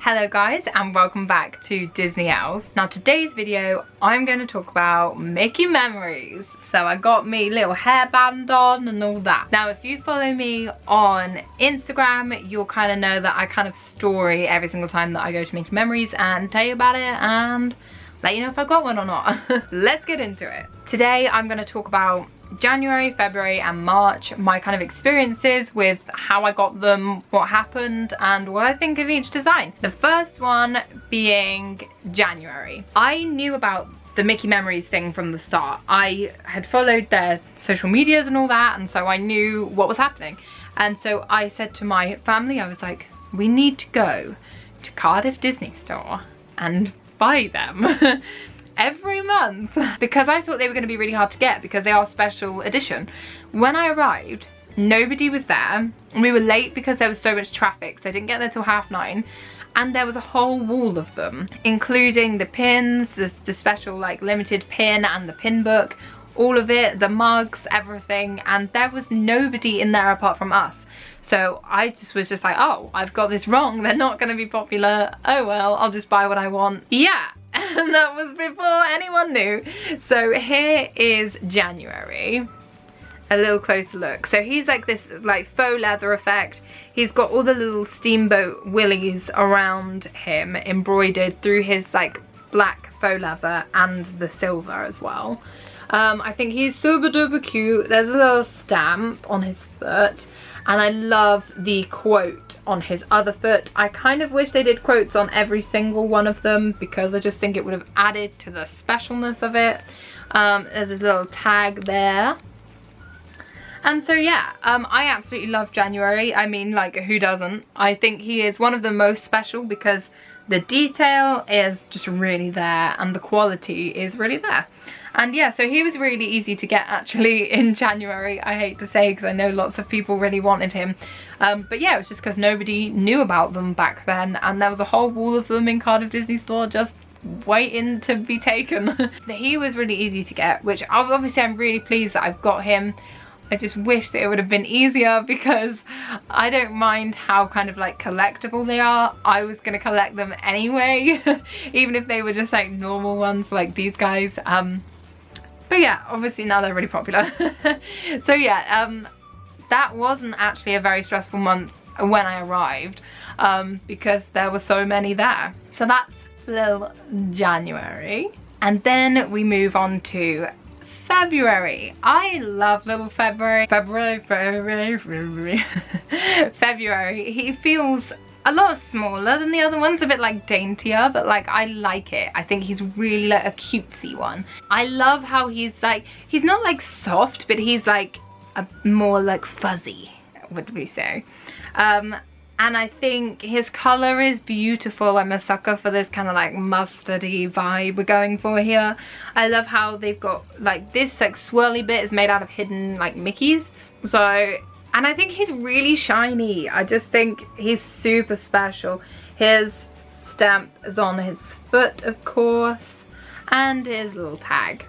Hello guys and welcome back to Disney Owls. Now today's video I'm going to talk about Mickey memories. So I got me little hairband on and all that. Now if you follow me on Instagram you'll kind of know that I kind of story every single time that I go to Mickey memories and tell you about it and let you know if I got one or not. Let's get into it. Today I'm going to talk about January, February and March, my kind of experiences with how I got them, what happened and what I think of each design. The first one being January. I knew about the Mickey Memories thing from the start. I had followed their social medias and all that, and so I knew what was happening. And so I said to my family, I was like, we need to go to Cardiff Disney Store and buy them. Every month, because I thought they were going to be really hard to get because they are special edition. When I arrived, nobody was there. We were late because there was so much traffic, so I didn't get there till 9:30, and there was a whole wall of them, including the pins, the special like limited pin and the pin book, all of it, the mugs, everything, and there was nobody in there apart from us. So I just was like, oh, I've got this wrong, they're not going to be popular, oh well, I'll just buy what I want. Yeah. And that was before anyone knew. So here is January. A little closer look. So he's like this like faux leather effect. He's got all the little steamboat willies around him embroidered through his like black faux leather and the silver as well. I think he's super duper cute. There's a little stamp on his foot. And I love the quote on his other foot. I kind of wish they did quotes on every single one of them because I just think it would have added to the specialness of it. There's this little tag there. And so yeah, I absolutely love January. I mean, like, who doesn't? I think he is one of the most special because the detail is just really there and the quality is really there. And yeah, so he was really easy to get actually in January, I hate to say, because I know lots of people really wanted him. But yeah, it was just because nobody knew about them back then, and there was a whole wall of them in Cardiff Disney Store just waiting to be taken. He was really easy to get, which obviously I'm really pleased that I've got him. I just wish that it would have been easier because I don't mind how kind of like collectible they are. I was going to collect them anyway, even if they were just like normal ones like these guys. But yeah, obviously now they're really popular. So yeah, that wasn't actually a very stressful month when I arrived because there were so many there. So that's little January. And then we move on to February. I love little February. February. He feels a lot smaller than the other ones, a bit like daintier, but like I like it. I think he's really like a cutesy one. I love how he's like, he's not like soft, but he's like a more like fuzzy, would we say. And I think his colour is beautiful. I'm a sucker for this kind of like mustardy vibe we're going for here. I love how they've got like this like swirly bit is made out of hidden like Mickeys. So, and I think he's really shiny. I just think he's super special. His stamp is on his foot, of course, and his little tag.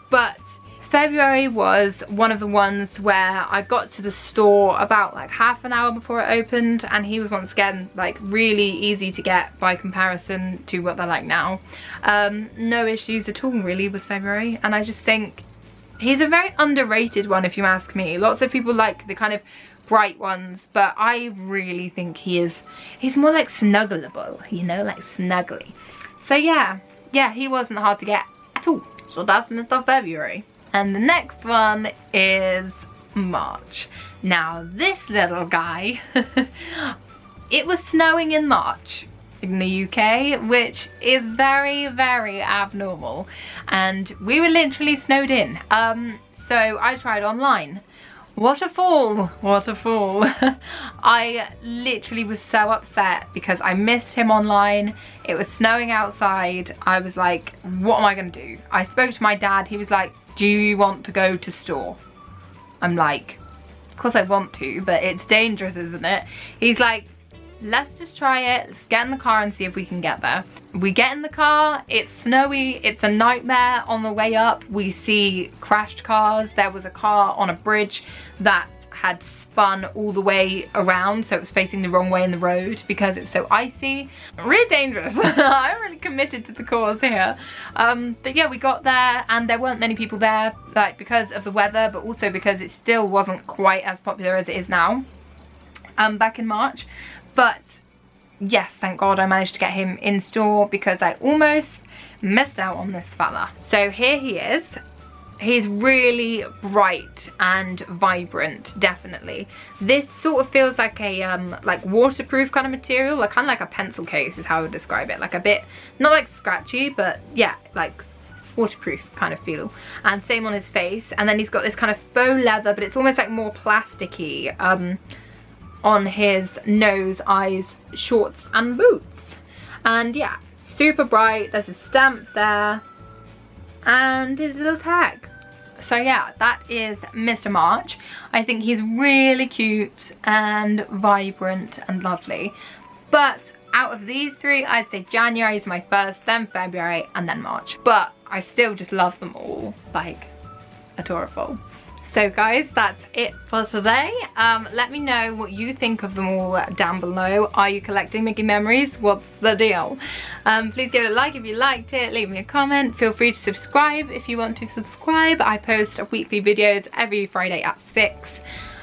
But February was one of the ones where I got to the store about like half an hour before it opened, and he was once again like really easy to get by comparison to what they're like now. No issues at all really with February, and I just think he's a very underrated one if you ask me. Lots of people like the kind of bright ones, but I really think he's more like snuggleable, you know, like snuggly. So yeah, he wasn't hard to get at all. So that's Mr. February. And the next one is March. Now this little guy, it was snowing in March in the UK, which is very, very abnormal. And we were literally snowed in. So I tried online. What a fall, what a fall. I literally was so upset because I missed him online. It was snowing outside. I was like, what am I gonna do? I spoke to my dad, he was like, do you want to go to store? I'm like, of course I want to, but it's dangerous, isn't it? He's like, let's just try it. Let's get in the car and see if we can get there. We get in the car, it's snowy, it's a nightmare on the way up. We see crashed cars. There was a car on a bridge that had spun all the way around, so it was facing the wrong way in the road because it was so icy. Really dangerous. I'm really committed to the cause here. But yeah, we got there and there weren't many people there, like because of the weather, but also because it still wasn't quite as popular as it is now back in March. But yes, thank God I managed to get him in store because I almost missed out on this fella. So here he is. He's really bright and vibrant, definitely. This sort of feels like a like waterproof kind of material, like kind of like a pencil case is how I would describe it. Like a bit, not like scratchy, but yeah, like waterproof kind of feel. And same on his face. And then he's got this kind of faux leather, but it's almost like more plasticky on his nose, eyes, shorts and boots. And yeah, super bright. There's a stamp there and his little tag. So yeah, that is Mr. March. I think he's really cute and vibrant and lovely. But out of these three, I'd say January is my first, then February, and then March. But I still just love them all, like, adorable. So guys, that's it for today. Let me know what you think of them all down below. Are you collecting Mickey memories? What's the deal? Please give it a like if you liked it. Leave me a comment. Feel free to subscribe if you want to subscribe. I post weekly videos every Friday at 6.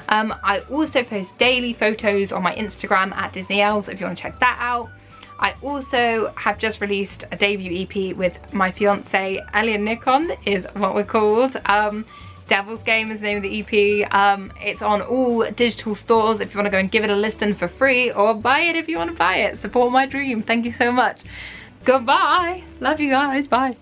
I also post daily photos on my Instagram at DisneyElves if you want to check that out. I also have just released a debut EP with my fiance, Elliot Nikon is what we're called. Devil's Game is the name of the EP. It's on all digital stores if you want to go and give it a listen for free, or buy it if you want to buy it. Support my dream. Thank you so much. Goodbye. Love you guys. Bye.